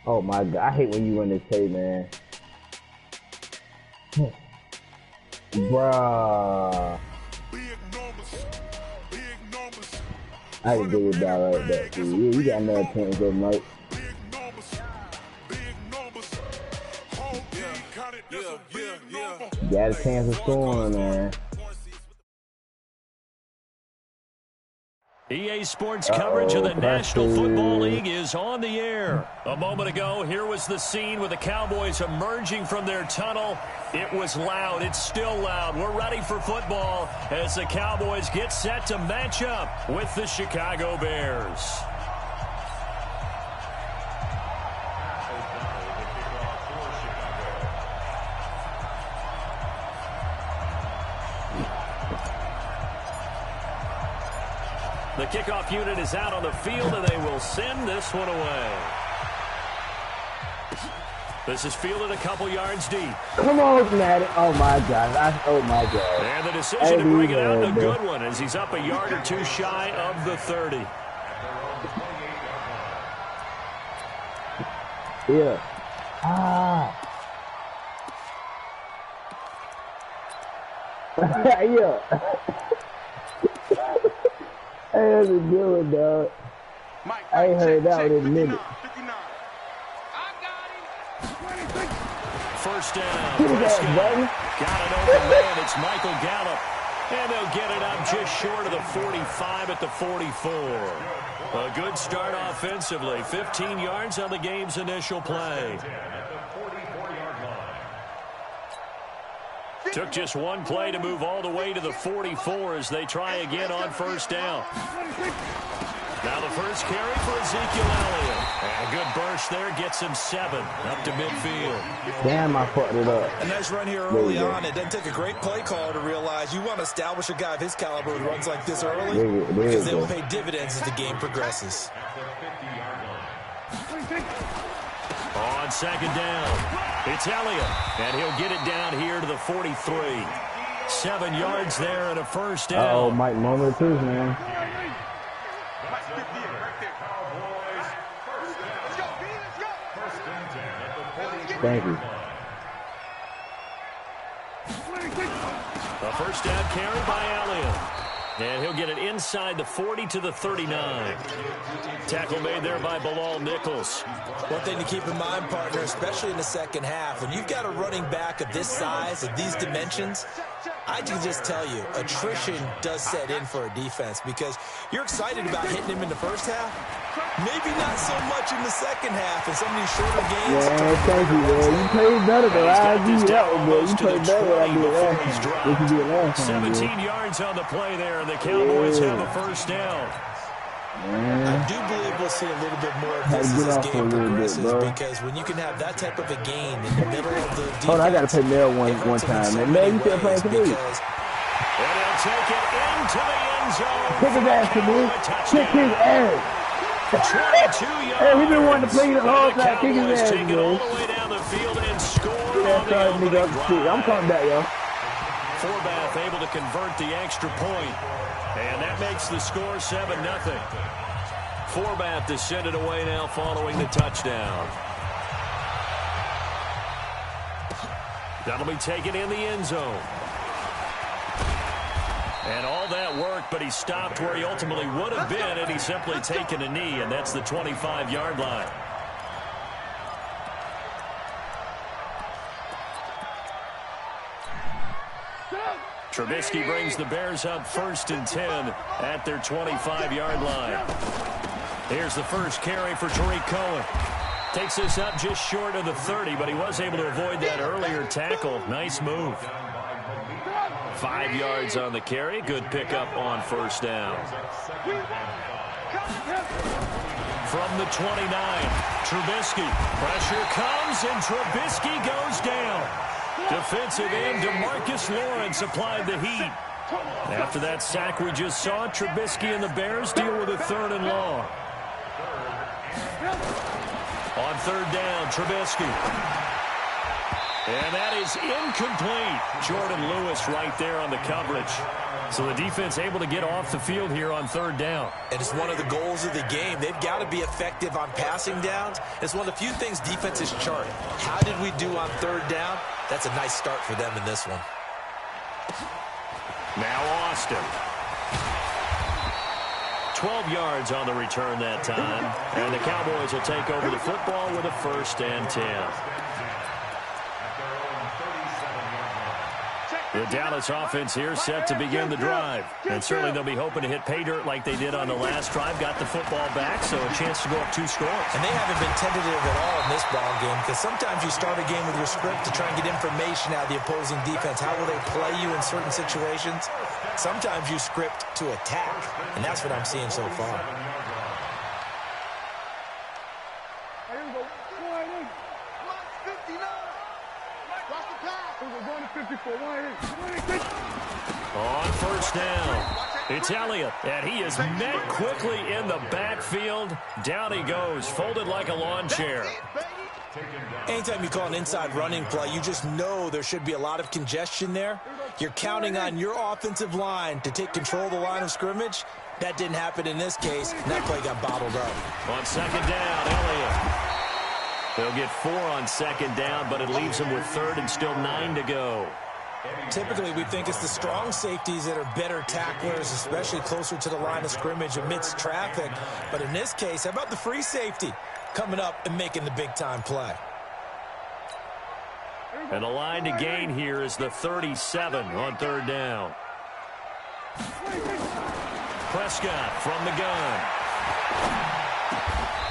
Oh my god, I hate when you run this play, man. Bruh. I can do it down like that, dude. You got another chance, though, Mike. You got a chance of scoring, man. EA Sports coverage of the National Football League is on the air. A moment ago, here was the scene with the Cowboys emerging from their tunnel. It was loud. It's still loud. We're ready for football as the Cowboys get set to match up with the Chicago Bears. The kickoff unit is out on the field, and they will send this one away. This is fielded a couple yards deep. Come on, Matt. Oh, my God. Oh, my God. And the decision to bring it out, a good one, as he's up a yard or two shy of the 30. Yeah. Ah. Yeah. Hey, that's a good one, dog. I ain't heard that one in a minute. First down. Got an open man. It's Michael Gallup. And they'll get it up just short of the 45 at the 44. A good start offensively. 15 yards on the game's initial play. Took just one play to move all the way to the 44 as they try again on first down. Now the first carry for Ezekiel Elliott. And a good burst there gets him 7 up to midfield. Damn, I fucked it up. A nice run here early on. It doesn't take a great play call to realize you want to establish a guy of his caliber who runs like this early because they will pay dividends as the game progresses. On second down, it's Elliott, and he'll get it down here to the 43. 7 yards there and a first down. Uh-oh, Mike, moment of truth, man. Thank you. A first down carry by Elliott. And he'll get it inside the 40 to the 39. Tackle made there by Bilal Nichols. One thing to keep in mind, partner, especially in the second half, when you've got a running back of this size, of these dimensions, I can just tell you, attrition does set in for a defense because you're excited about hitting him in the first half. Maybe not so much in the second half in some of these shorter games. Yeah, thank you, man. You played better than I did. You played better than I did last time. 17 yards on the play there, and the Cowboys have a first down. I do believe we'll see a little bit more of this as this game progresses because when you can have that type of a gain in the middle of the defense. Hold on, I got to play Mel one time. Man, Mel, you still playing for me? And he'll take it into the end zone. Kick his ass to me. Kick his ass. 22 yards. Hey, we've been wanting to play the whole time. Kick his ass, take it all the way down the field and score on the opening drive. I'm coming back, y'all. Forbath able to convert the extra point. And that makes the score 7-0. Forbath to send it away now following the touchdown. That'll be taken in the end zone. And all that work, but he stopped where he ultimately would have been had he simply taken a knee, and that's the 25-yard line. Trubisky brings the Bears up 1st and 10 at their 25-yard line. Here's the first carry for Tariq Cohen. Takes this up just short of the 30, but he was able to avoid that earlier tackle. Nice move. 5 yards on the carry. Good pickup on first down. From the 29, Trubisky. Pressure comes, and Trubisky goes down. Defensive end DeMarcus Lawrence applied the heat. After that sack we just saw, Trubisky and the Bears deal with a 3rd and long. On 3rd down, Trubisky. And that is incomplete. Jordan Lewis right there on the coverage. So the defense able to get off the field here on third down. And it's one of the goals of the game. They've got to be effective on passing downs. It's one of the few things defenses chart. How did we do on third down? That's a nice start for them in this one. Now Austin. 12 yards on the return that time. And the Cowboys will take over the football with a 1st and 10. The Dallas offense here set to begin the drive. And certainly they'll be hoping to hit pay dirt like they did on the last drive. Got the football back, so a chance to go up 2 scores. And they haven't been tentative at all in this ball game, because sometimes you start a game with your script to try and get information out of the opposing defense. How will they play you in certain situations? Sometimes you script to attack, and that's what I'm seeing so far. On first down, it's Elliott, and he is met quickly in the backfield. Down he goes, folded like a lawn chair. Anytime you call an inside running play, you just know there should be a lot of congestion there. You're counting on your offensive line to take control of the line of scrimmage. That didn't happen in this case, and that play got bottled up. On second down, Elliott. They'll get 4 on second down, but it leaves them with 3rd and still 9 to go. Typically, we think it's the strong safeties that are better tacklers, especially closer to the line of scrimmage amidst traffic. But in this case, how about the free safety coming up and making the big-time play? And the line to gain here is the 37 on third down. Prescott from the gun.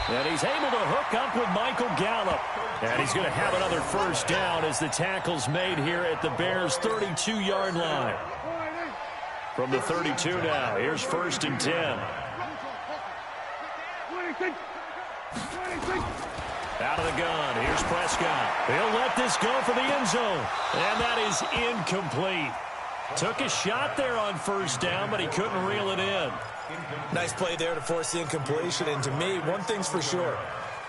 And he's able to hook up with Michael Gallup. And he's going to have another first down as the tackle's made here at the Bears' 32-yard line. From the 32 now, here's 1st and 10. Out of the gun, here's Prescott. He'll let this go for the end zone. And that is incomplete. Took a shot there on first down, but he couldn't reel it in. Nice play there to force the incompletion. And to me, one thing's for sure.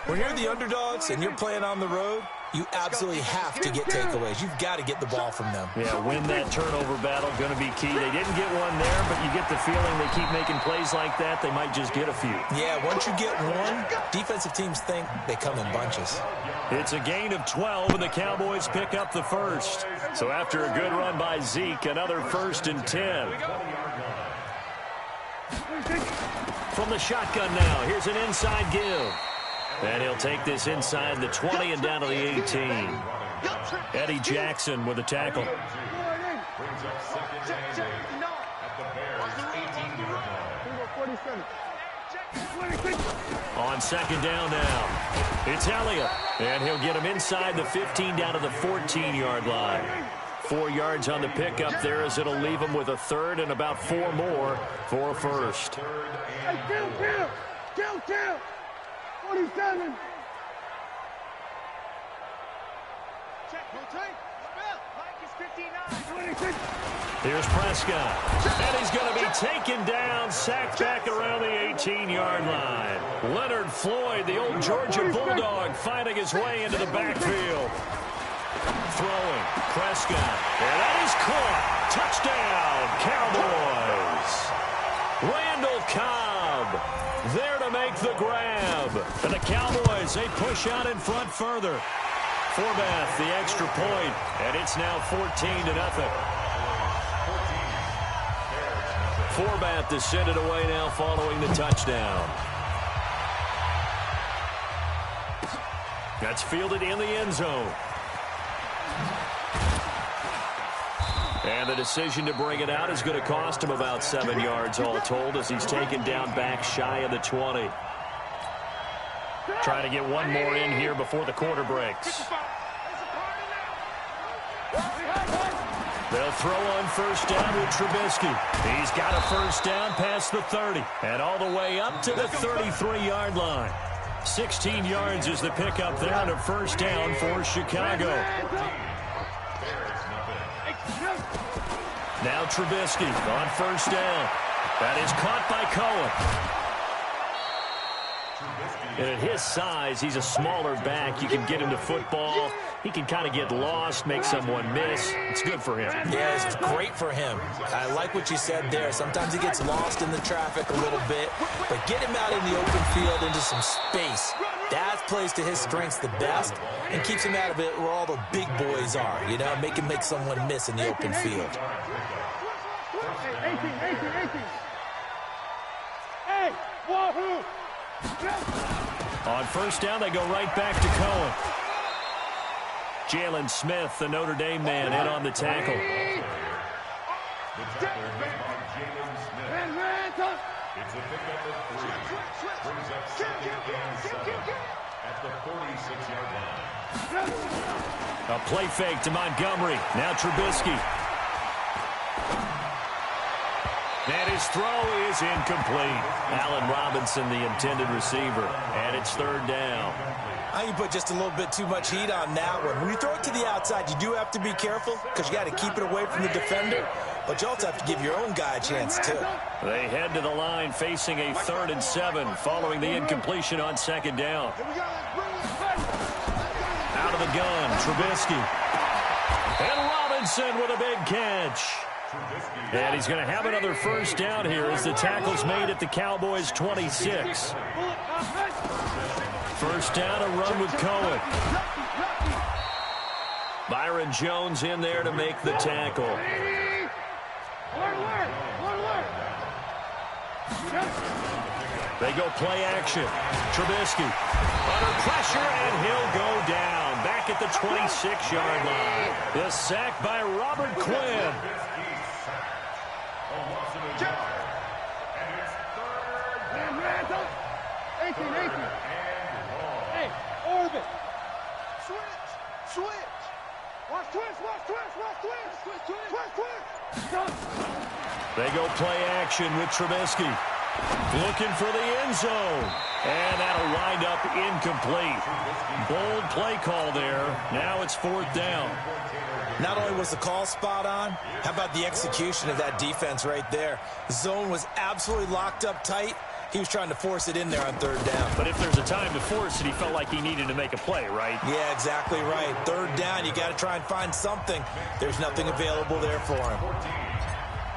When you're the underdogs and you're playing on the road, you absolutely have to get takeaways. You've got to get the ball from them. Yeah, win that turnover battle, going to be key. They didn't get one there, but you get the feeling they keep making plays like that, they might just get a few. Yeah, once you get one, defensive teams think they come in bunches. It's a gain of 12, and the Cowboys pick up the first. So after a good run by Zeke, another 1st and 10. From the shotgun now, here's an inside give. And he'll take this inside the 20 and down to the 18. Eddie Jackson with a tackle. On second down now, it's Elliott. And he'll get him inside the 15 down to the 14-yard line. 4 yards on the pickup there as it'll leave him with a 3rd and about 4 more for a first. Hey, count. 47. Here's Prescott. And he's going to be taken down, sacked back around the 18-yard line. Leonard Floyd, the old Georgia Bulldog, finding his way into the backfield. Throwing, Prescott. And that is caught. Touchdown, Cowboys. Randall Cobb there to make the grab. And the Cowboys, they push out in front further. Forbath, the extra point, and it's now 14-0. Forbath to send it away now following the touchdown. That's fielded in the end zone. And the decision to bring it out is going to cost him about 7 yards all told as he's taken down back shy of the 20. Trying to get one more in here before the quarter breaks. They'll throw on first down with Trubisky. He's got a first down past the 30 and all the way up to the 33-yard line. 16 yards is the pickup there on a first down for Chicago. Now Trubisky on first down. That is caught by Cohen. And at his size, he's a smaller back. You can get into football He can kind of get lost, make someone miss. It's good for him. Yeah, it's great for him. I like what you said there. Sometimes he gets lost in the traffic a little bit, but get him out in the open field into some space. That plays to his strengths the best and keeps him out of it where all the big boys are, you know, make him make someone miss in the open field. On first down, they go right back to Cohen. Jalen Smith, the Notre Dame man, in on the tackle. It's a pickup of 3. Brings up second and 7 at the 46-yard line. A play fake to Montgomery. Now Trubisky. And his throw is incomplete. Allen Robinson, the intended receiver. And it's third down. I think you put just a little bit too much heat on that one. When you throw it to the outside, you do have to be careful because you got to keep it away from the defender. But you also have to give your own guy a chance, too. They head to the line facing a 3rd and 7 following the incompletion on second down. Out of the gun, Trubisky. And Robinson with a big catch. And he's going to have another first down here as the tackle's made at the Cowboys' 26. First down, a run with Cohen. Byron Jones in there to make the tackle. They go play action. Trubisky under pressure, and he'll go down. Back at the 26-yard line. The sack by Robert Quinn. Hey, orbit. Switch. Watch twist. They go play action with Trubisky. Looking for the end zone. And that'll wind up incomplete. Bold play call there. Now it's 4th down. Not only was the call spot on, how about the execution of that defense right there? The zone was absolutely locked up tight. He was trying to force it in there on 3rd down. But if there's a time to force it, he felt like he needed to make a play, right? Yeah, exactly right. 3rd down, you got to try and find something. There's nothing available there for him.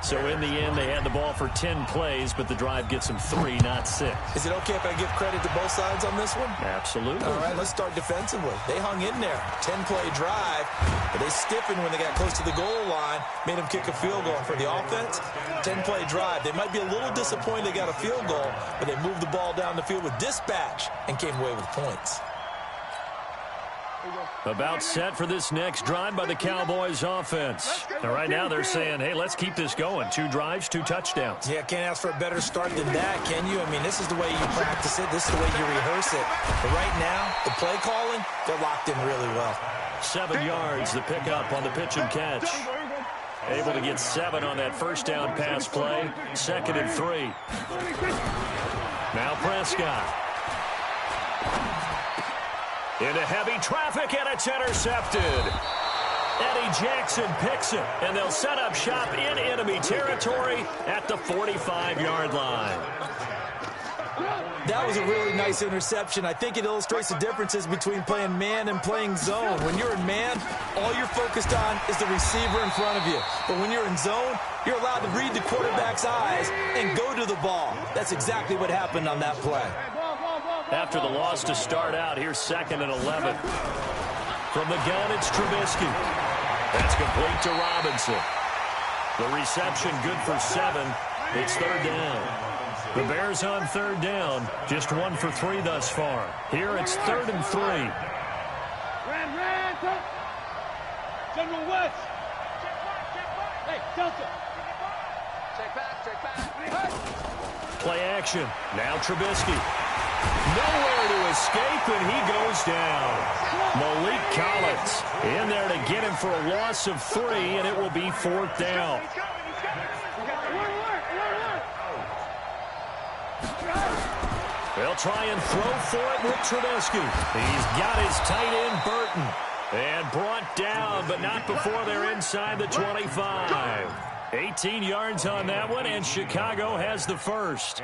So in the end, they had the ball for 10 plays, but the drive gets them 3, not 6. Is it okay if I give credit to both sides on this one? Absolutely. All right, let's start defensively. They hung in there. 10-play drive, but they stiffened when they got close to the goal line, made them kick a field goal. For the offense, 10-play drive. They might be a little disappointed they got a field goal, but they moved the ball down the field with dispatch and came away with points. About set for this next drive by the Cowboys offense. And right now they're saying, hey, let's keep this going. 2 drives, 2 touchdowns. Yeah, can't ask for a better start than that, can you? I mean, this is the way you practice it. This is the way you rehearse it. But right now, the play calling, they're locked in really well. 7 yards, the pickup on the pitch and catch. Able to get 7 on that first down pass play. 2nd and 3. Now Prescott. Into heavy traffic, and it's intercepted. Eddie Jackson picks it, and they'll set up shop in enemy territory at the 45-yard line. That was a really nice interception. I think it illustrates the differences between playing man and playing zone. When you're in man, all you're focused on is the receiver in front of you. But when you're in zone, you're allowed to read the quarterback's eyes and go to the ball. That's exactly what happened on that play. After the loss to start out, here's 2nd and 11. From the gun, it's Trubisky. That's complete to Robinson. The reception good for 7. It's 3rd down. The Bears on 3rd down. Just 1 for 3 thus far. Here it's 3rd and 3. General West. Hey, Delta. Check back. Play action. Now Trubisky. Nowhere to escape, and he goes down. Malik Collins in there to get him for a loss of 3, and it will be 4th down. They'll try and throw for it with Trubisky. He's got his tight end, Burton. And brought down, but not before they're inside the 25. 18 yards on that one, and Chicago has the first.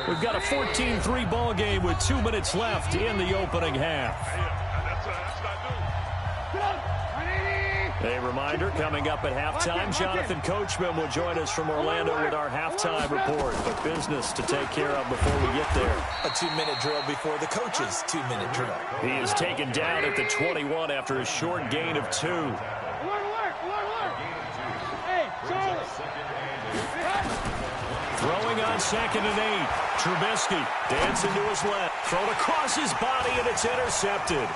We've got a 14-3 ball game with 2 minutes left in the opening half. A reminder, coming up at halftime, Jonathan Coachman will join us from Orlando with our halftime report. But business to take care of before we get there. A 2-minute drill before the coach's 2-minute drill. He is taken down at the 21 after a short gain of 2. Hey, Charlie. Throwing on 2nd and 8. Trubisky dancing to his left. Thrown across his body, and it's intercepted.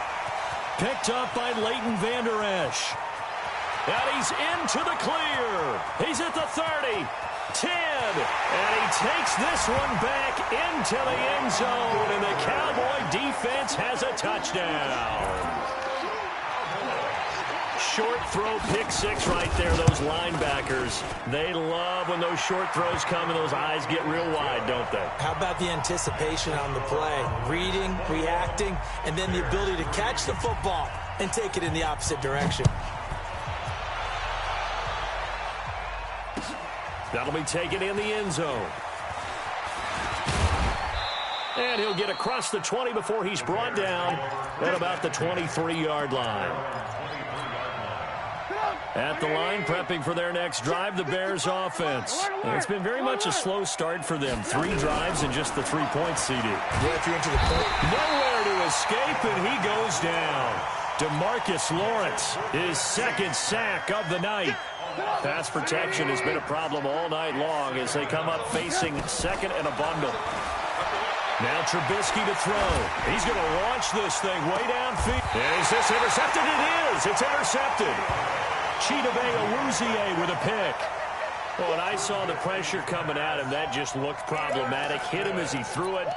Picked up by Leighton Vander Esch. And he's into the clear. He's at the 30, 10, and he takes this one back into the end zone, and the Cowboy defense has a touchdown. Short throw, pick 6 right there, those linebackers. They love when those short throws come and those eyes get real wide, don't they? How about the anticipation on the play? Reading, reacting, and then the ability to catch the football and take it in the opposite direction. That'll be taken in the end zone. And he'll get across the 20 before he's brought down at about the 23-yard line. At the line, prepping for their next drive, the Bears offense. And it's been very much a slow start for them. 3 drives and just the 3 points, CD. Yeah, if you're into the point. Nowhere to escape, and he goes down. DeMarcus Lawrence, his 2nd sack of the night. Pass protection has been a problem all night long as they come up facing 2nd and a bundle. Now Trubisky to throw. He's going to launch this thing way downfield. Is this intercepted? It is. It's intercepted. Chidobe Awuzie with a pick. Oh, and I saw the pressure coming at him. That just looked problematic. Hit him as he threw it,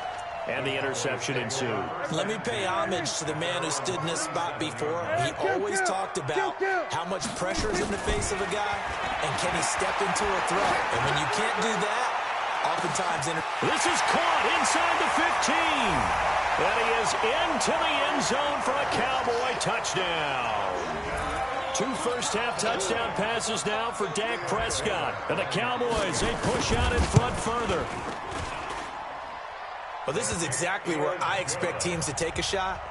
and the interception ensued. Let me pay homage to the man who stood in this spot before. He always talked about how much pressure is in the face of a guy, and can he step into a threat. And when you can't do that, oftentimes... This is caught inside the 15. And he is into the end zone for a Cowboy touchdown. 2 first-half touchdown passes now for Dak Prescott. And the Cowboys, they push out in front further. Well, this is exactly where I expect teams to take a shot.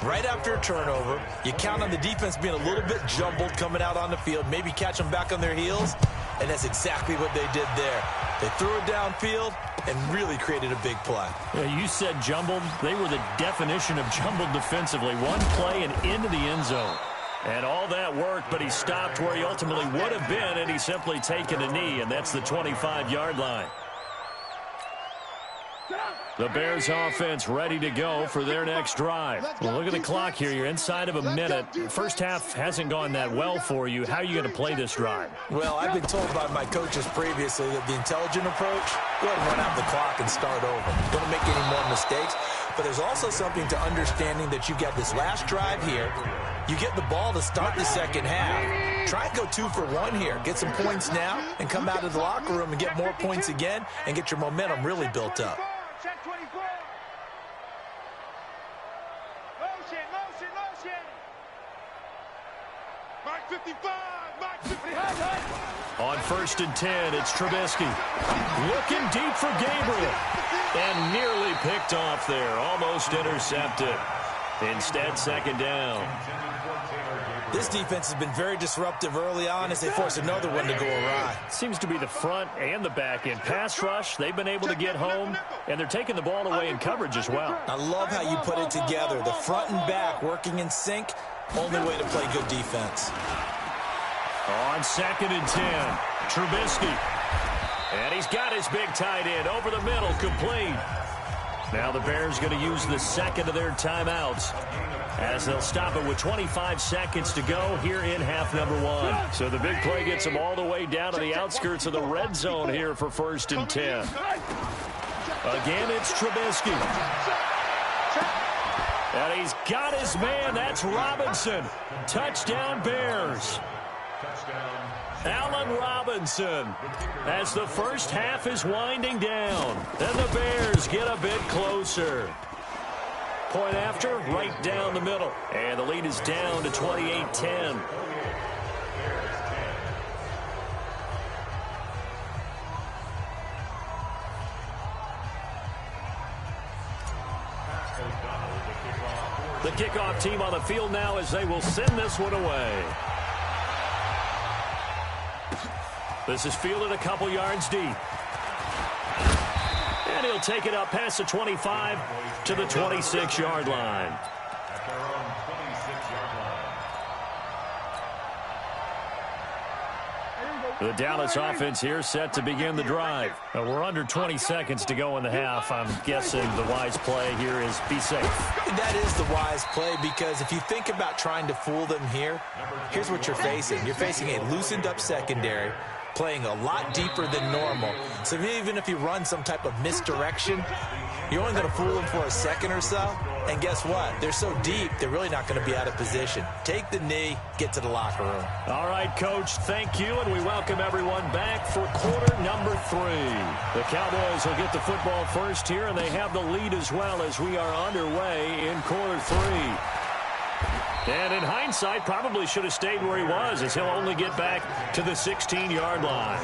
Right after a turnover, you count on the defense being a little bit jumbled coming out on the field, maybe catch them back on their heels, and that's exactly what they did there. They threw it downfield and really created a big play. Yeah, you said jumbled. They were the definition of jumbled defensively. One play and into the end zone. And all that worked, but he stopped where he ultimately would have been, and he's simply taken a knee, and that's the 25-yard line. The Bears offense ready to go for their next drive. Well, look at the clock here. You're inside of a minute. First half hasn't gone that well for you. How are you going to play this drive? Well, I've been told by my coaches previously that the intelligent approach, go ahead and run out the clock and start over. Don't make any more mistakes. But there's also something to understanding that you've got this last drive here. You get the ball to start the second half. Try and go 2 for 1 here. Get some points now and come out of the locker room and get more points again and get your momentum really built up. Check 24. Motion. Mark 55. Mark 55. On 1st and 10, it's Trubisky. Looking deep for Gabriel. And nearly picked off there. Almost intercepted. Instead, 2nd down. This defense has been very disruptive early on as they force another one to go awry. Seems to be the front and the back end. Pass rush, they've been able to get home, and they're taking the ball away in coverage as well. I love how you put it together. The front and back working in sync. Only way to play good defense. On 2nd and 10, Trubisky. And he's got his big tight end over the middle, complete. Now the Bears going to use the 2nd of their timeouts as they'll stop it with 25 seconds to go here in half number 1. So the big play gets them all the way down to the outskirts of the red zone here for 1st and 10. Again, it's Trubisky. And he's got his man. That's Robinson. Touchdown, Bears. Allen Robinson, as the first half is winding down, and the Bears get a bit closer. Point after, right down the middle, and the lead is down to 28-10. The kickoff team on the field now as they will send this one away. This is fielded a couple yards deep. And he'll take it up past the 25 to the 26-yard line. At their own 26-yard line. The Dallas offense here set to begin the drive. We're under 20 seconds to go in the half. I'm guessing the wise play here is be safe. That is the wise play, because if you think about trying to fool them here, here's what you're facing. You're facing a loosened up secondary, playing a lot deeper than normal. So even if you run some type of misdirection, you're only going to fool them for a second or so. And guess what? They're so deep, they're really not going to be out of position. Take the knee, get to the locker room. All right, Coach, thank you, and we welcome everyone back for quarter number 3. The Cowboys will get the football first here, and they have the lead as well as we are underway in quarter 3. And in hindsight, probably should have stayed where he was, as he'll only get back to the 16-yard line.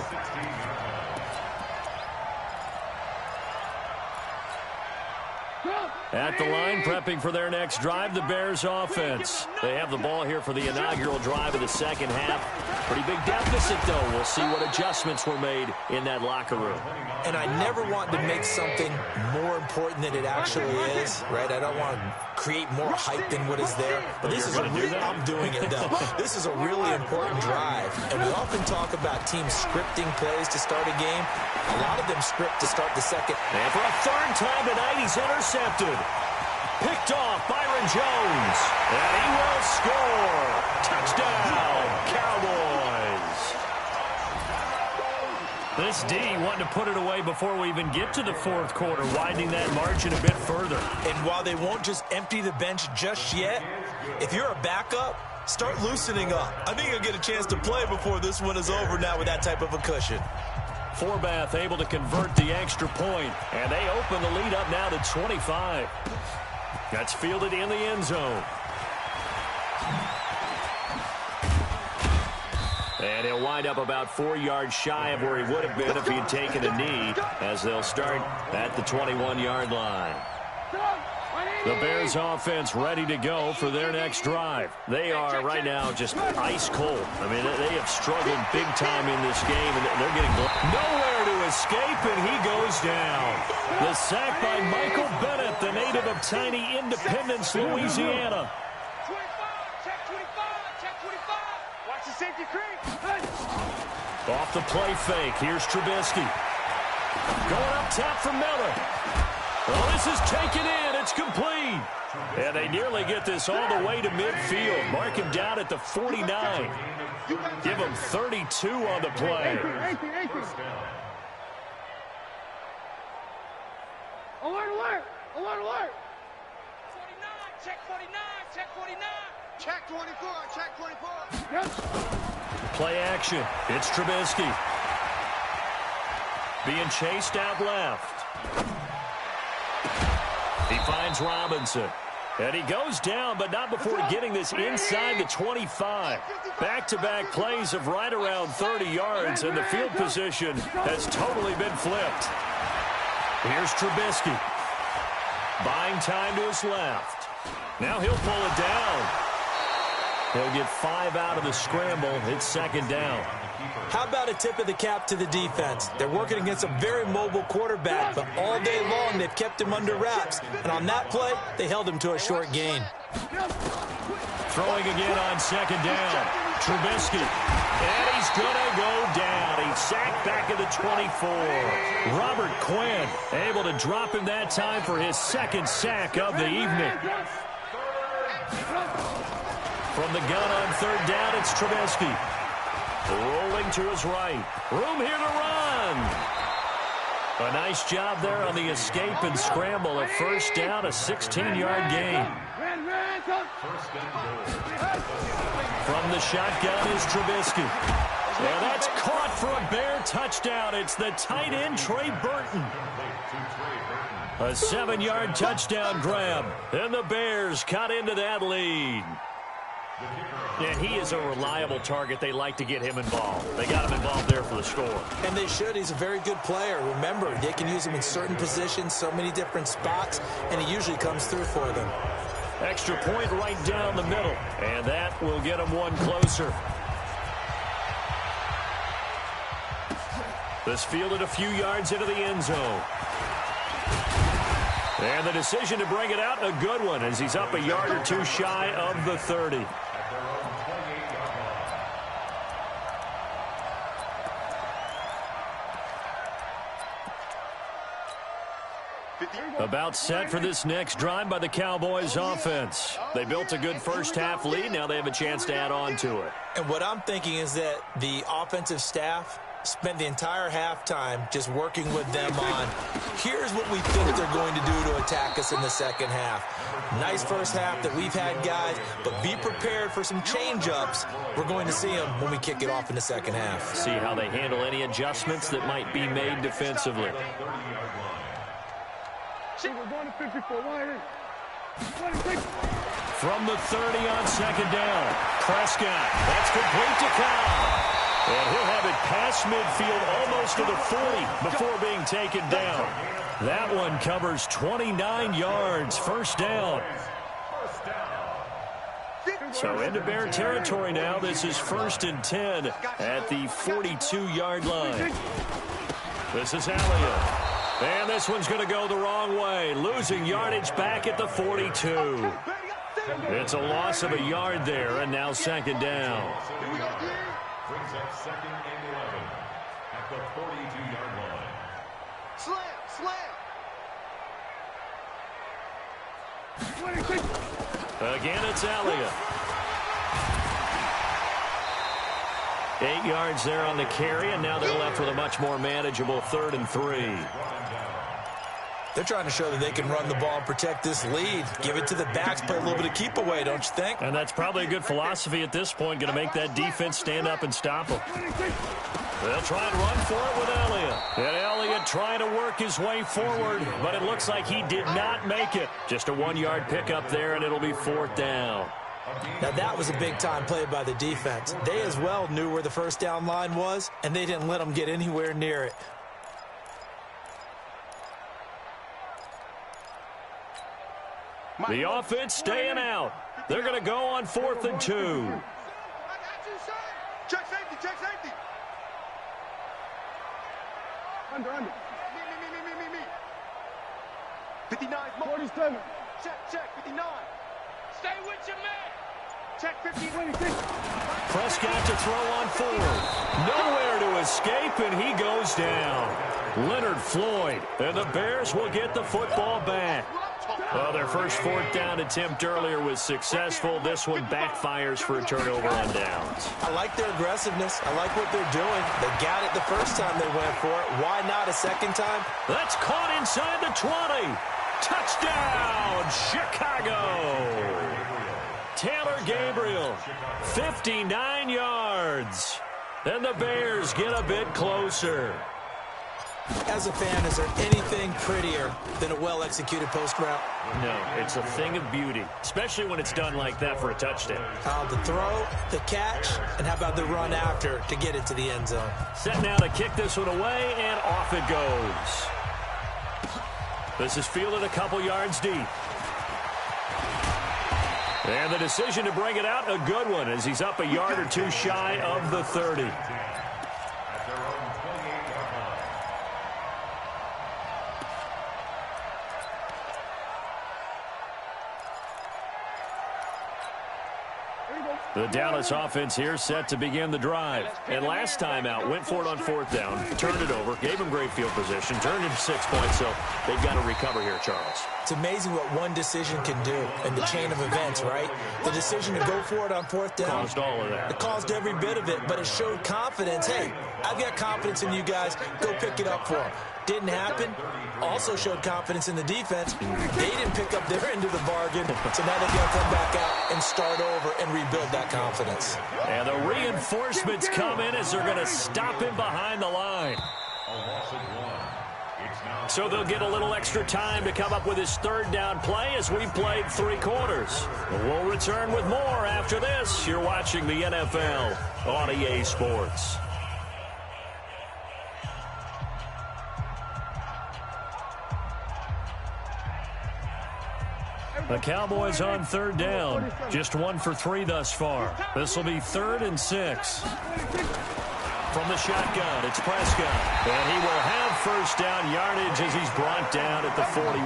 At the line, prepping for their next drive, the Bears offense. They have the ball here for the inaugural drive of the second half. Pretty big deficit, though. We'll see what adjustments were made in that locker room. And I never want to make something more important than it actually is, right? I don't want to create more hype than what is there. But this is a really, I'm doing it, though. This is a really important drive. And we often talk about teams scripting plays to start a game. A lot of them script to start the second. And for a third time tonight, he's intercepted. Picked off Byron Jones. And he will score. Touchdown, Cowboys. This D wanting to put it away before we even get to the fourth quarter, widening that margin a bit further. And while they won't just empty the bench just yet, if you're a backup, start loosening up. I think you'll get a chance to play before this one is over now with that type of a cushion. Forbath able to convert the extra point, and they open the lead up now to 25. That's fielded in the end zone. And he'll wind up about 4 yards shy of where he would have been if he had taken a knee, as they'll start at the 21-yard line. The Bears offense ready to go for their next drive. They are right now just ice cold. I mean, they have struggled big time in this game, and they're getting nowhere to escape, and he goes down. The sack by Michael Bennett, the native of tiny Independence, Louisiana. 25, check 25, check 25. Watch the safety creep. Off the play fake, here's Trubisky. Going up top for Miller. Well, this is taken in. It's complete. And they nearly get this all the way to midfield. Mark him down at the 49. Give him 32 on the play. Alert, alert, alert, alert. 49, check 49, check 49. Check 24, check 24. Yes. Play action. It's Trubisky. Being chased out left. He finds Robinson. And he goes down, but not before getting this inside the 25. Back-to-back plays of right around 30 yards, and the field position has totally been flipped. Here's Trubisky. Buying time to his left. Now he'll pull it down. He'll get 5 out of the scramble. It's second down. How about a tip of the cap to the defense? They're working against a very mobile quarterback, but all day long they've kept him under wraps. And on that play, they held him to a short gain. Throwing again on second down. Trubisky. And he's going to go down. He's sacked back at the 24. Robert Quinn able to drop him that time for his second sack of the evening. From the gun on third down, it's Trubisky. Rolling to his right. Room here to run. A nice job there on the escape and scramble. A first down, a 16-yard gain. From the shotgun is Trubisky. And that's caught for a Bear touchdown. It's the tight end, Trey Burton. A 7-yard touchdown grab. And the Bears cut into that lead. And he is a reliable target. They like to get him involved. They got him involved there for the score. And they should. He's a very good player. Remember, they can use him in certain positions, so many different spots, and he usually comes through for them. Extra point right down the middle. And that will get him one closer. This fielded a few yards into the end zone. And the decision to bring it out, a good one, as he's up a yard or two shy of the 30. About set for this next drive by the Cowboys offense. They built a good first half lead. Now they have a chance to add on to it. And what I'm thinking is that the offensive staff spent the entire halftime just working with them on, here's what we think they're going to do to attack us in the second half. Nice first half that we've had, guys, but be prepared for some change-ups. We're going to see them when we kick it off in the second half. See how they handle any adjustments that might be made defensively. From the 30 on second down, Prescott, that's complete to Cobb. And he'll have it past midfield almost to the 40 before being taken down. That one covers 29 yards, first down. So into Bear territory now. This is 1st and 10 at the 42-yard line. This is Elliott. And this one's going to go the wrong way, losing yardage back at the 42. It's a loss of a yard there, and now second down. Brings up 2nd and 11 at the 42-yard line. Slam. Again, it's Elliott. 8 yards there on the carry, and now they're left with a much more manageable 3rd and 3. They're trying to show that they can run the ball and protect this lead. Give it to the backs, play a little bit of keep away, don't you think? And that's probably a good philosophy at this point, going to make that defense stand up and stop them. They'll try and run for it with Elliott. And Elliott trying to work his way forward, but it looks like he did not make it. Just a 1-yard pickup there, and it'll be 4th down. Now that was a big-time play by the defense. They as well knew where the first down line was, and they didn't let them get anywhere near it. The offense staying out. They're going to go on 4th and 2. I got you, sir. Check safety, check safety. Under. Me. 59. 47. Check, 59. Stay with your man. Check 50, 26. Prescott to throw on 4th. Nowhere to escape, and he goes down. Leonard Floyd, and the Bears will get the football back. Well, their first 4th down attempt earlier was successful. This one backfires for a turnover on downs. I like their aggressiveness. I like what they're doing. They got it the first time they went for it. Why not a second time? That's caught inside the 20. Touchdown, Chicago. Taylor Gabriel, 59 yards. And the Bears get a bit closer. As a fan, is there anything prettier than a well-executed post route? No, it's a thing of beauty, especially when it's done like that for a touchdown. The throw, the catch, and how about the run after to get it to the end zone? Set now to kick this one away, and off it goes. This is fielded a couple yards deep. And the decision to bring it out, a good one, as he's up a yard or two shy of the 30. The Dallas offense here set to begin the drive. And last time out, went for it on 4th down, turned it over, gave him great field position, turned it 6 points, so they've got to recover here, Charles. It's amazing what one decision can do in the chain of events, right? The decision to go for it on 4th down. Caused all of that. It caused every bit of it, but it showed confidence. Hey, I've got confidence in you guys. Go pick it up for them. Didn't happen. Also showed confidence in the defense. They didn't pick up their end of the bargain, so now they've got to come back out and start over and rebuild that confidence. And the reinforcements come in as they're going to stop him behind the line. So they'll get a little extra time to come up with his 3rd down play as we've played 3 quarters. We'll return with more after this. You're watching the NFL on EA Sports. The Cowboys on 3rd down. Just 1 for 3 thus far. This will be 3rd and 6. From the shotgun, it's Prescott. And he will have first down yardage as he's brought down at the 41.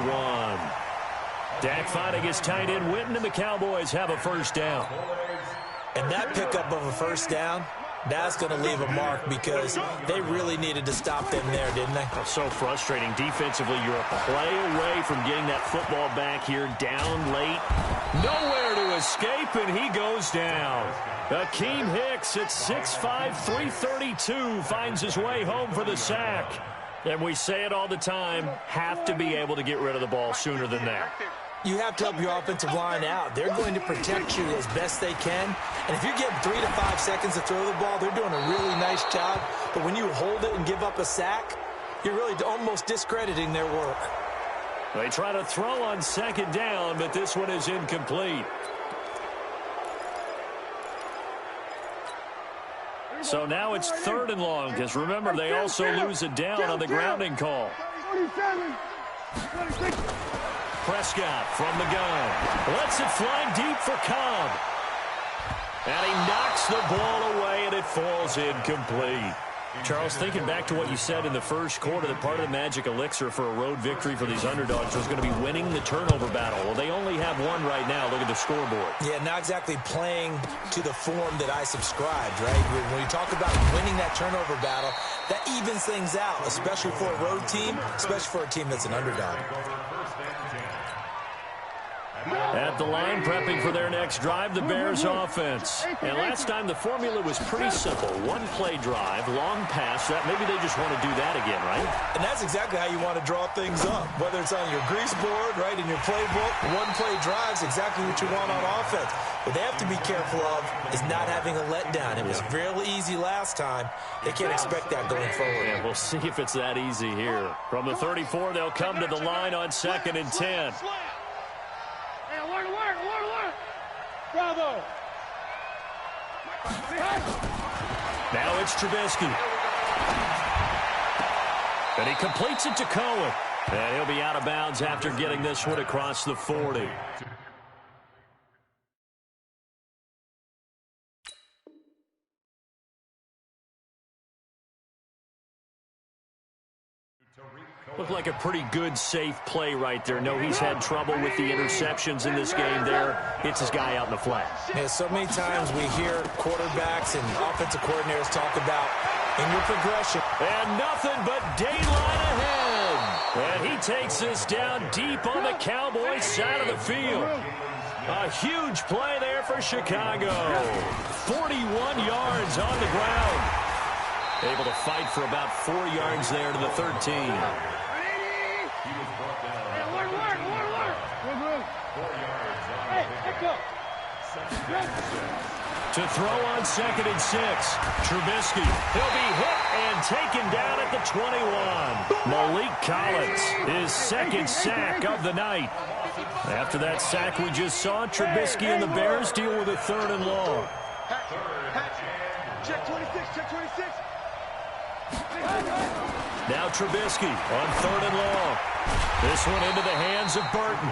Dak finding his tight end Witten, and the Cowboys have a first down. And that pickup of a first down, that's going to leave a mark because they really needed to stop them there, didn't they? So frustrating. Defensively, you're a play away from getting that football back here, down late. Nowhere to escape, and he goes down. Akeem Hicks at 6'5", 332 finds his way home for the sack. And we say it all the time, have to be able to get rid of the ball sooner than that. You have to help your offensive line out. They're going to protect you as best they can. And if you get 3 to 5 seconds to throw the ball, they're doing a really nice job. But when you hold it and give up a sack, you're really almost discrediting their work. They try to throw on second down, but this one is incomplete. So now it's 3rd and long, because remember, they also lose it down on the grounding call. 27, 26. Prescott from the gun. Lets it fly deep for Cobb. And he knocks the ball away, and it falls incomplete. Charles, thinking back to what you said in the first quarter, that part of the magic elixir for a road victory for these underdogs was going to be winning the turnover battle. Well, they only have one right now. Look at the scoreboard. Yeah, not exactly playing to the form that I subscribed, right? When you talk about winning that turnover battle, that evens things out, especially for a road team, especially for a team that's an underdog. At the line, prepping for their next drive, the Bears offense. And last time, the formula was pretty simple. One play drive, long pass. That maybe they just want to do that again, right? And that's exactly how you want to draw things up. Whether it's on your grease board, right, in your playbook, one play drive's exactly what you want on offense. What they have to be careful of is not having a letdown. It was real easy last time. They can't expect that going forward. And we'll see if it's that easy here. From the 34, they'll come to the line on 2nd and 10. Alert. Bravo. Now it's Trubisky. And he completes it to Cohen. And he'll be out of bounds after getting this one across the 40. Looked like a pretty good, safe play right there. No, he's had trouble with the interceptions in this game there. It's his guy out in the flat. Yeah, so many times we hear quarterbacks and offensive coordinators talk about in your progression. And nothing but daylight ahead. And he takes this down deep on the Cowboys side of the field. A huge play there for Chicago. 41 yards on the ground. Able to fight for about 4 yards there to the 13. To throw on 2nd and 6. Trubisky. He'll be hit and taken down at the 21. Malik Collins, his 2nd sack of the night. After that sack we just saw, Trubisky and the Bears deal with a 3rd and long. Check 26, check 26. Now Trubisky on 3rd and long. This one into the hands of Burton.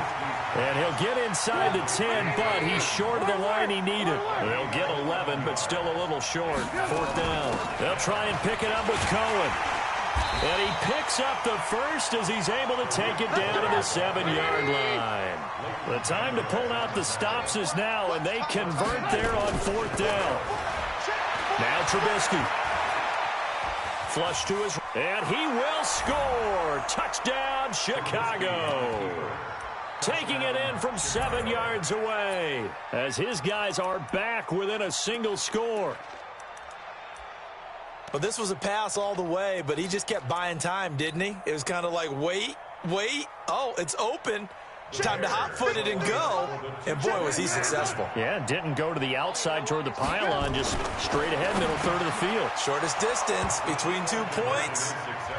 And he'll get inside the 10, but he's short of the line he needed. They'll get 11, but still a little short. 4th down. They'll try and pick it up with Cohen. And he picks up the first as he's able to take it down to the 7-yard line. The time to pull out the stops is now, and they convert there on 4th down. Now Trubisky. Flush to his, and he will score. Touchdown, Chicago. Taking it in from 7 yards away as his guys are back within a single score. Well, this was a pass all the way, but he just kept buying time, didn't he? It was kind of like, wait. Oh, it's open. Time to hot-foot it and go. And, boy, was he successful. Yeah, didn't go to the outside toward the pylon, just straight ahead, middle third of the field. Shortest distance between 2 points.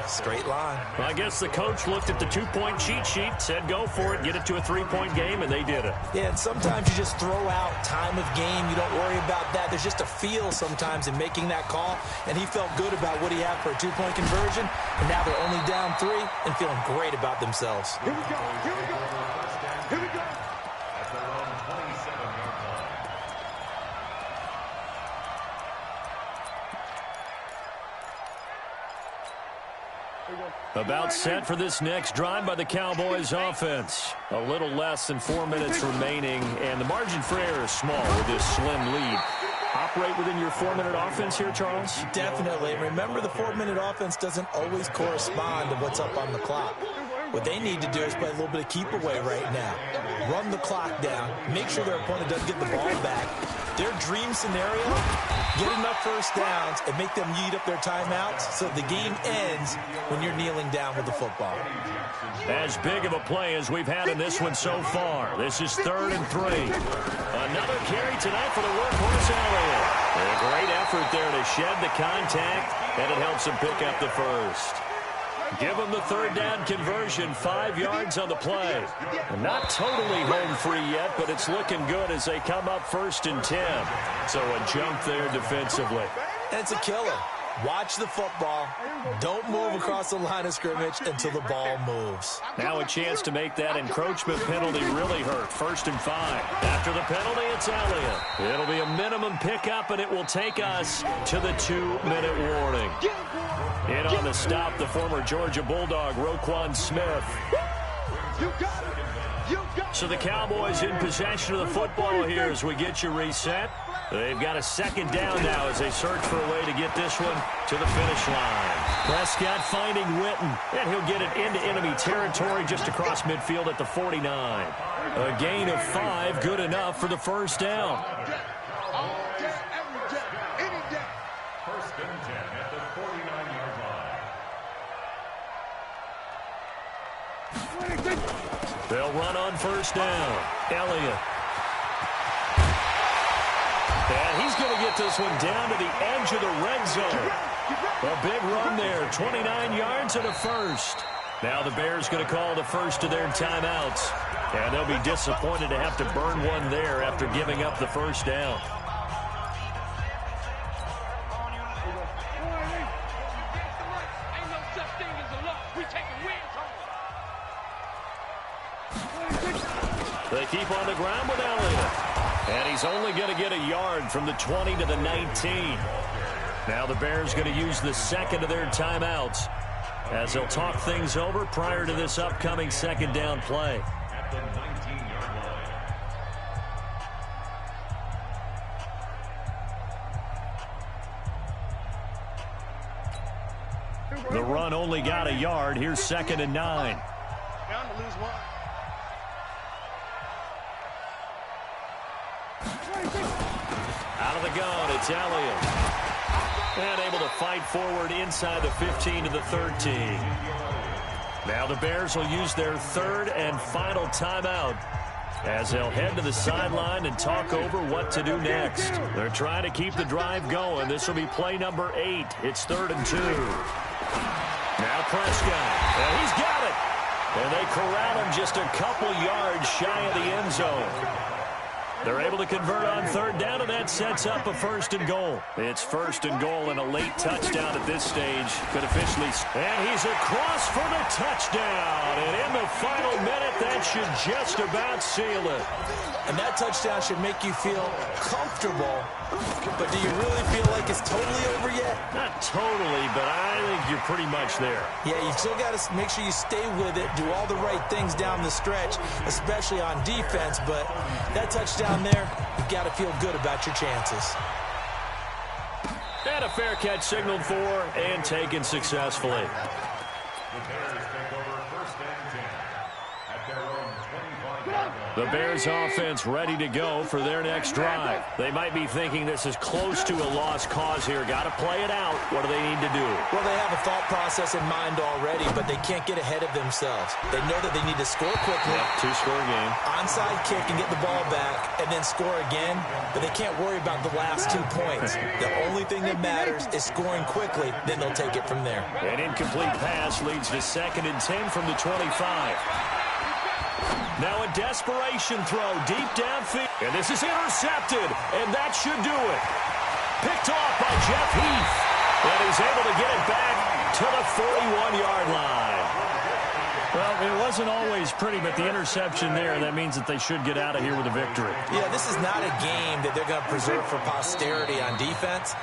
Straight line. Well, I guess the coach looked at the 2-point cheat sheet, said go for it, get it to a 3-point game, and they did it. Yeah, and sometimes you just throw out time of game. You don't worry about that. There's just a feel sometimes in making that call, and he felt good about what he had for a 2-point conversion, and now they're only down 3 and feeling great about themselves. Here we go. At their own 27-yard line. About set for this next drive by the Cowboys offense. A little less than 4 minutes remaining, and the margin for error is small with this slim lead. Operate within your 4-minute offense here, Charles? Definitely. Remember, the 4-minute offense doesn't always correspond to what's up on the clock. What they need to do is play a little bit of keep away right now. Run the clock down. Make sure their opponent doesn't get the ball back. Their dream scenario, get enough first downs and make them eat up their timeouts so the game ends when you're kneeling down with the football. As big of a play as we've had in this one so far. This is 3rd and 3. Another carry tonight for the workhorse Elliott. A great effort there to shed the contact, and it helps him pick up the first. Give them the 3rd down conversion, 5 yards on the play. Not totally home free yet, but it's looking good as they come up 1st and 10. So a jump there defensively. And it's a killer. Watch the football. Don't move across the line of scrimmage until the ball moves. Now a chance to make that encroachment penalty really hurt. 1st and 5. After the penalty, it's Elliott. It'll be a minimum pickup, and it will take us to the 2-minute warning. In on the stop, the former Georgia Bulldog, Roquan Smith. So the Cowboys in possession of the football here as we get you reset. They've got a 2nd down now as they search for a way to get this one to the finish line. Prescott finding Witten, and he'll get it into enemy territory just across midfield at the 49. A gain of 5, good enough for the 1st down. They'll run on 1st down. Elliott. And he's going to get this one down to the edge of the red zone. A big run there, 29 yards and a 1st. Now the Bears going to call the first of their timeouts. And they'll be disappointed to have to burn one there after giving up the 1st down. They keep on the ground with Elliott. And he's only going to get a yard from the 20 to the 19. Now the Bears going to use the 2nd of their timeouts as they'll talk things over prior to this upcoming 2nd down play. At the 19-yard line. The run only got a yard. Here's 2nd and 9. Bound to lose one. Out of the gun, it's Elliott. And able to fight forward inside the 15 to the 13. Now the Bears will use their 3rd and final timeout as they'll head to the sideline and talk over what to do next. They're trying to keep the drive going. This will be play number 8. It's 3rd and 2. Now Prescott. And he's got it. And they corral him just a couple yards shy of the end zone. They're able to convert on 3rd down, and that sets up a 1st and goal. It's 1st and goal and a late touchdown at this stage. Could officially... And he's across for the touchdown. And in the final minute, that should just about seal it. And that touchdown should make you feel comfortable. But do you really feel like it's totally over yet? Not totally, but I think you're pretty much there. Yeah, you still got to make sure you stay with it, do all the right things down the stretch, especially on defense. But that touchdown there, you've got to feel good about your chances. And a fair catch signaled for and taken successfully. The Bears take over 1st and 10 at their own 25-yard line. The Bears offense ready to go for their next drive. They might be thinking this is close to a lost cause here. Got to play it out. What do they need to do? Well, they have a thought process in mind already, but they can't get ahead of themselves. They know that they need to score quickly. Yep, 2-score game. Onside kick and get the ball back and then score again, but they can't worry about the last 2 points. The only thing that matters is scoring quickly, then they'll take it from there. An incomplete pass leads to 2nd and 10 from the 25. Now a desperation throw deep downfield. And this is intercepted, and that should do it. Picked off by Jeff Heath. And he's able to get it back to the 41-yard line. Well, it wasn't always pretty, but the interception there, that means that they should get out of here with a victory. Yeah, this is not a game that they're going to preserve for posterity on defense.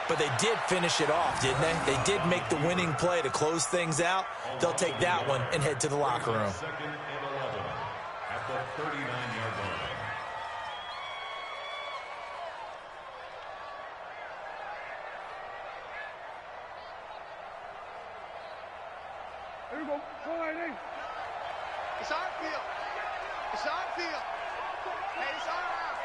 But they did finish it off, didn't they? They did make the winning play to close things out. They'll take that one and head to the locker room. Second and 11 at the 39-yard line. Here we go. It's our field. It's our field. Hey, it's our house.